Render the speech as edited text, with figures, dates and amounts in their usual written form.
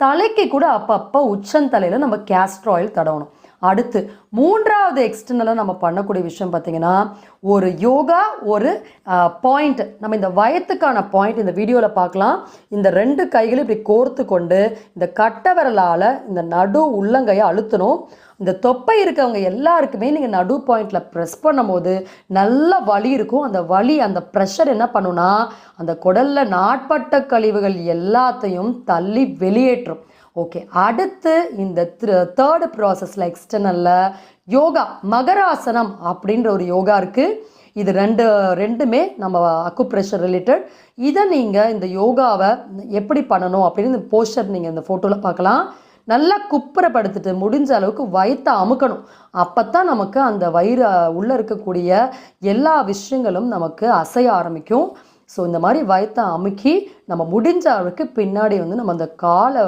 தலைக்கு கூட அப்பப்போ உச்சந்தலையில் நம்ம கேஸ்டர் ஆயில் தடவணும். அடுத்து 3வது எக்ஸ்டர்னலாக நம்ம பண்ணக்கூடிய விஷயம் பார்த்திங்கன்னா, ஒரு யோகா ஒரு பாயிண்ட், நம்ம இந்த வயத்துக்கான பாயிண்ட் இந்த வீடியோவில் பார்க்கலாம். இந்த 2 கைகளும் இப்படி கோர்த்து கொண்டு இந்த கட்டை விரலால் இந்த நடு உள்ளங்கையை அழுத்தணும். இந்த தொப்பை இருக்கவங்க எல்லாருக்குமே நீங்கள் நடு பாயிண்டில் ப்ரெஸ் பண்ணும்போது நல்ல வலி இருக்கும். அந்த வலி, அந்த ப்ரெஷர் என்ன பண்ணுன்னா அந்த குடலில் நாட்பட்ட கழிவுகள் எல்லாத்தையும் தள்ளி வெளியேற்றும். ஓகே, அடுத்து இந்த 3rd ப்ராசஸில் எக்ஸ்டர்னலில் யோகா மகராசனம் அப்படின்ற ஒரு யோகா இருக்குது. இது ரெண்டுமே நம்ம அக்குப்ரெஷர் ரிலேட்டட். இதை நீங்கள் இந்த யோகாவை எப்படி பண்ணணும் அப்படின்னு இந்த போஸ்டர் நீங்கள் இந்த ஃபோட்டோவில் பார்க்கலாம். நல்லா குப்புறப்படுத்திட்டு முடிஞ்ச அளவுக்கு வயிற்றை அமுக்கணும். அப்போ தான் நமக்கு அந்த வயிறு உள்ளே இருக்கக்கூடிய எல்லா விஷயங்களும் நமக்கு அசைய ஆரம்பிக்கும். ஸோ இந்த மாதிரி வயிற்றை அமுக்கி நம்ம முடிஞ்ச அளவுக்கு பின்னாடி நம்ம அந்த காலை